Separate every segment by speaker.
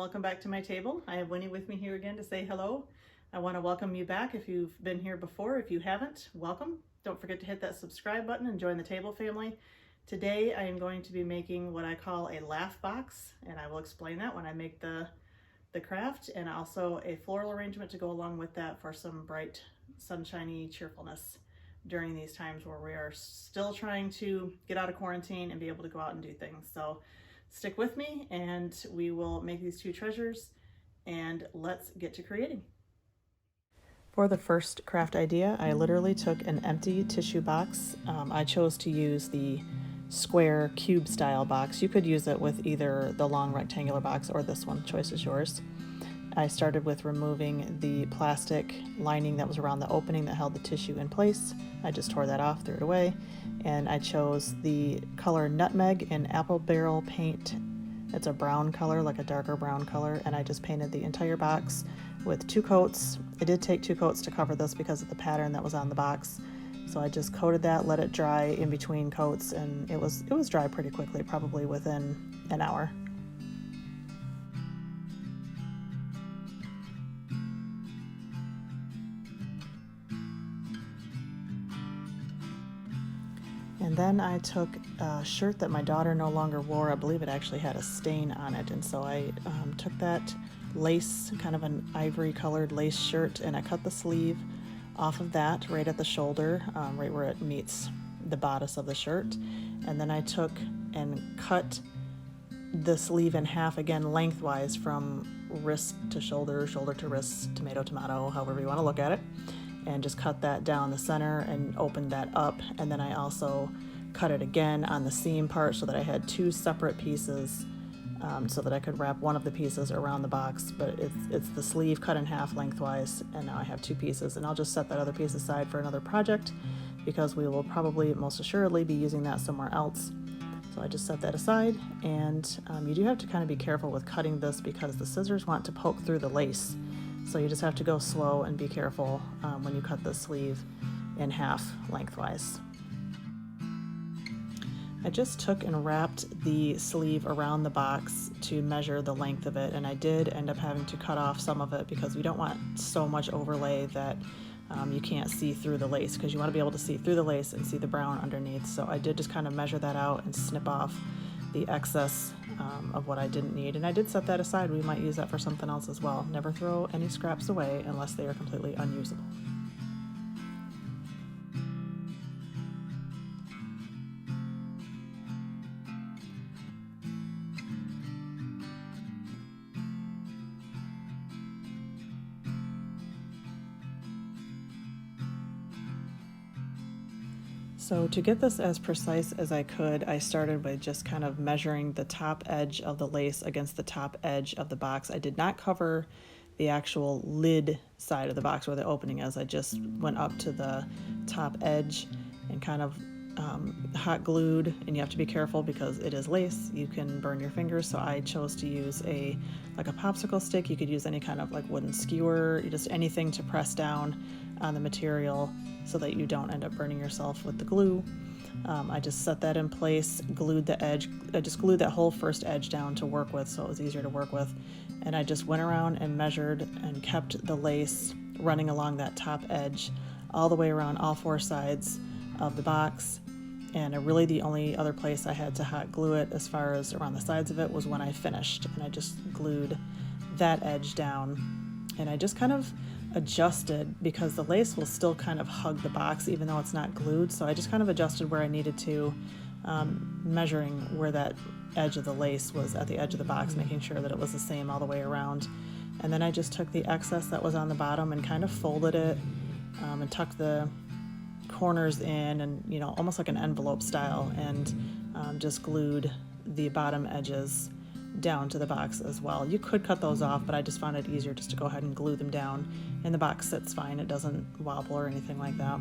Speaker 1: welcome back to my table. I have Winnie with me here again to say hello. I want to welcome you back if you've been here before. If you haven't, welcome. Don't forget to hit that subscribe button and join the table family. Today I am going to be making what I call a laugh box, and I will explain that when I make the craft, and also a floral arrangement to go along with that for some bright, sunshiny cheerfulness during these times where we are still trying to get out of quarantine and be able to go out and do things. So stick with me and we will make these two treasures, and let's get to creating. For the first craft idea, I literally took an empty tissue box. I chose to use the square cube style box. You could use it with either the long rectangular box or this one, choice is yours. I started with removing the plastic lining that was around the opening that held the tissue in place. I just tore that off, threw it away, and I chose the color Nutmeg in Apple Barrel paint. It's a brown color, like a darker brown color, and I just painted the entire box with 2 coats. It did take 2 coats to cover this because of the pattern that was on the box. So I just coated that, let it dry in between coats, and it was dry pretty quickly, probably within an hour. And then I took a shirt that my daughter no longer wore. I believe it actually had a stain on it, and so I took that lace, kind of an ivory colored lace shirt, and I cut the sleeve off of that right at the shoulder, right where it meets the bodice of the shirt. And then I took and cut the sleeve in half again lengthwise from wrist to shoulder, shoulder to wrist, tomato, tomato, however you want to look at it, and just cut that down the center and opened that up. And then I also cut it again on the seam part so that I had 2 separate pieces, so that I could wrap one of the pieces around the box. But it's the sleeve cut in half lengthwise, and now I have 2 pieces, and I'll just set that other piece aside for another project because we will probably most assuredly be using that somewhere else. So I just set that aside, and you do have to kind of be careful with cutting this because the scissors want to poke through the lace. So you just have to go slow and be careful when you cut the sleeve in half lengthwise. I just took and wrapped the sleeve around the box to measure the length of it, and I did end up having to cut off some of it because we don't want so much overlay that you can't see through the lace, because you want to be able to see through the lace and see the brown underneath. So I did just kind of measure that out and snip off the excess of what I didn't need, and I did set that aside. We might use that for something else as well. Never throw any scraps away unless they are completely unusable. So to get this as precise as I could, I started by just kind of measuring the top edge of the lace against the top edge of the box. I did not cover the actual lid side of the box where the opening is. I just went up to the top edge and kind of hot glued, and you have to be careful because it is lace. You can burn your fingers, so I chose to use like a popsicle stick. You could use any kind of like wooden skewer, just anything to press down on the material so that you don't end up burning yourself with the glue. I just set that in place, glued the edge. I just glued that whole first edge down to work with so it was easier to work with. And I just went around and measured and kept the lace running along that top edge all the way around all 4 sides of the box. And really the only other place I had to hot glue it as far as around the sides of it was when I finished. And I just glued that edge down, and I just kind of adjusted because the lace will still kind of hug the box even though it's not glued. So I just kind of adjusted where I needed to, measuring where that edge of the lace was at the edge of the box, making sure that it was the same all the way around. And then I just took the excess that was on the bottom and kind of folded it, and tucked the corners in, and almost like an envelope style, and just glued the bottom edges down to the box as well. You could cut those off, but I just found it easier just to go ahead and glue them down, and the box sits fine. It doesn't wobble or anything like that.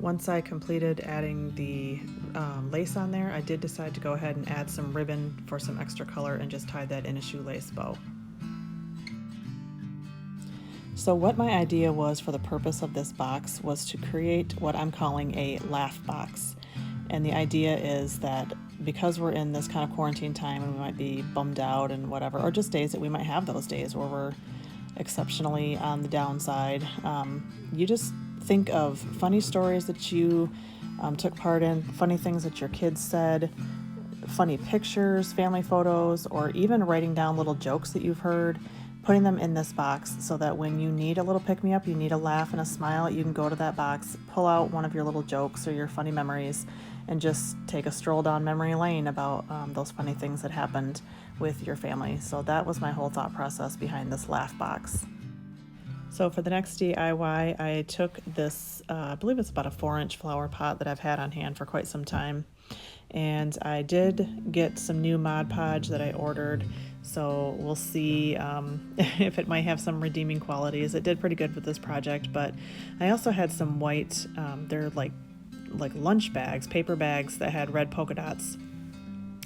Speaker 1: Once I completed adding the lace on there, I did decide to go ahead and add some ribbon for some extra color and just tie that in a shoelace bow. So what my idea was for the purpose of this box was to create what I'm calling a laugh box. And the idea is that because we're in this kind of quarantine time and we might be bummed out and whatever, or just days that we might have those days where we're exceptionally on the downside, you just think of funny stories that you took part in, funny things that your kids said, funny pictures, family photos, or even writing down little jokes that you've heard, putting them in this box so that when you need a little pick-me-up, you need a laugh and a smile, you can go to that box, pull out one of your little jokes or your funny memories, and just take a stroll down memory lane about those funny things that happened with your family. So that was my whole thought process behind this laugh box. So for the next DIY, I took this, I believe it's about a 4-inch flower pot that I've had on hand for quite some time. And I did get some new Mod Podge that I ordered, so we'll see if it might have some redeeming qualities. It did pretty good with this project, but I also had some white, they're like lunch bags, paper bags that had red polka dots.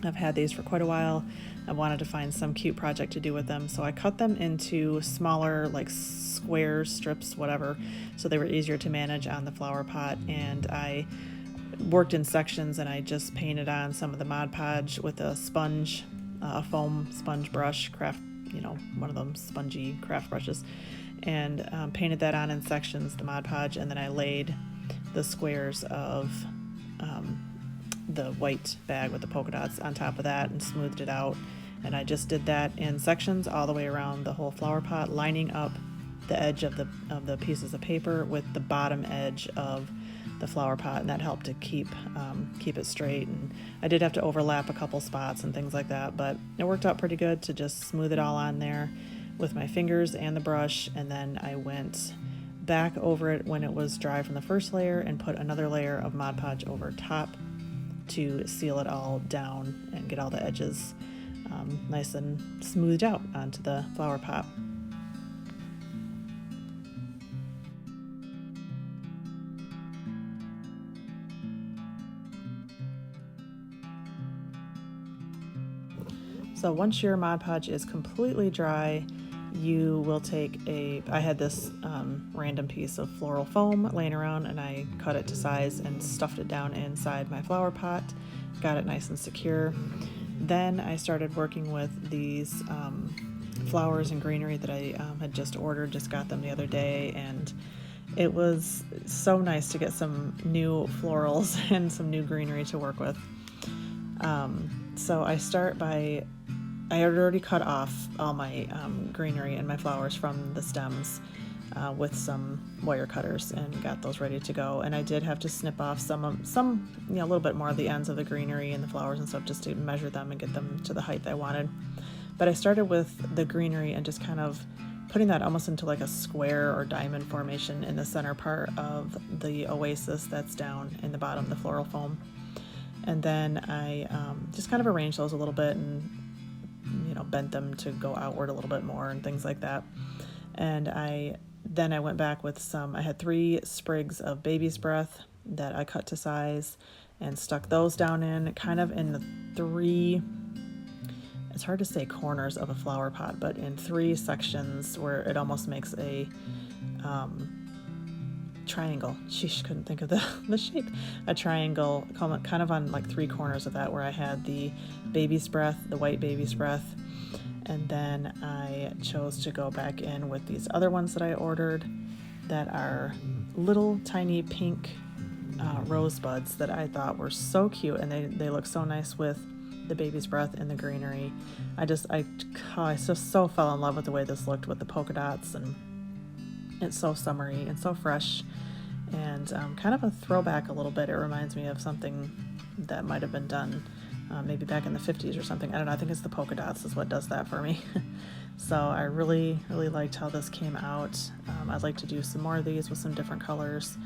Speaker 1: I've had these for quite a while. I wanted to find some cute project to do with them, so I cut them into smaller, like squares, strips, whatever, so they were easier to manage on the flower pot. And I worked in sections, and I just painted on some of the Mod Podge with a sponge, a foam sponge brush, one of them spongy craft brushes, and painted that on in sections, the Mod Podge, and then I laid the squares of the white bag with the polka dots on top of that and smoothed it out. And I just did that in sections all the way around the whole flower pot, lining up the edge of the pieces of paper with the bottom edge of the flower pot, and that helped to keep it straight. And I did have to overlap a couple spots and things like that, but it worked out pretty good to just smooth it all on there with my fingers and the brush. And then I went back over it when it was dry from the first layer and put another layer of Mod Podge over top to seal it all down and get all the edges nice and smoothed out onto the flower pot. So once your Mod Podge is completely dry, you will take I had this random piece of floral foam laying around, and I cut it to size and stuffed it down inside my flower pot, got it nice and secure. Then I started working with these flowers and greenery that I had just ordered, just got them the other day, and it was so nice to get some new florals and some new greenery to work with. So I start by, I had already cut off all my greenery and my flowers from the stems with some wire cutters and got those ready to go. And I did have to snip off some a little bit more of the ends of the greenery and the flowers and stuff, just to measure them and get them to the height I wanted. But I started with the greenery and just kind of putting that almost into like a square or diamond formation in the center part of the oasis that's down in the bottom, the floral foam. And then I just kind of arranged those a little bit and bent them to go outward a little bit more and things like that. And then I went back with I had 3 sprigs of baby's breath that I cut to size and stuck those down in kind of in the 3, it's hard to say corners of a flower pot, but in 3 sections where it almost makes a triangle. Sheesh, couldn't think of the shape. A triangle kind of on like 3 corners of that, where I had the baby's breath, the white baby's breath, and then I chose to go back in with these other ones that I ordered that are little tiny pink rosebuds that I thought were so cute, and they look so nice with the baby's breath and the greenery. I just so fell in love with the way this looked with the polka dots, and it's so summery and so fresh, and kind of a throwback a little bit. It reminds me of something that might have been done maybe back in the 50s or something. I don't know, I think it's the polka dots is what does that for me. So I really, really liked how this came out. I'd like to do some more of these with some different colors,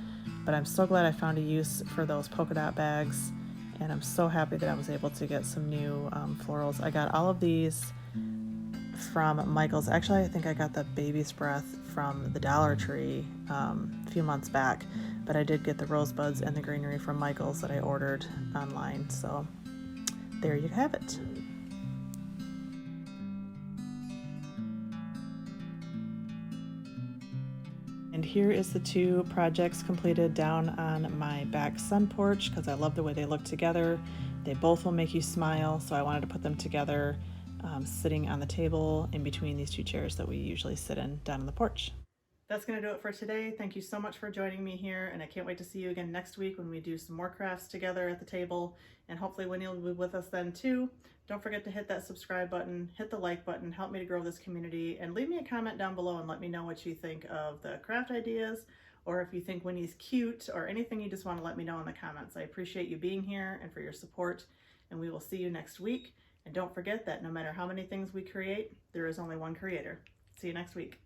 Speaker 1: but I'm so glad I found a use for those polka dot bags, and I'm so happy that I was able to get some new florals. I got all of these from Michael's. Actually, I think I got the Baby's Breath from the Dollar Tree a few months back, but I did get the rosebuds and the Greenery from Michael's that I ordered online. So there you have it. And here is the two projects completed down on my back sun porch because I love the way they look together. They both will make you smile, so I wanted to put them together sitting on the table in between these two chairs that we usually sit in down on the porch. That's going to do it for today. Thank you so much for joining me here, and I can't wait to see you again next week when we do some more crafts together at the table, and hopefully Winnie will be with us then too. Don't forget to hit that subscribe button, hit the like button, help me to grow this community, and leave me a comment down below and let me know what you think of the craft ideas, or if you think Winnie's cute, or anything you just want to let me know in the comments. I appreciate you being here and for your support, and we will see you next week. And don't forget that no matter how many things we create, there is only one creator. See you next week.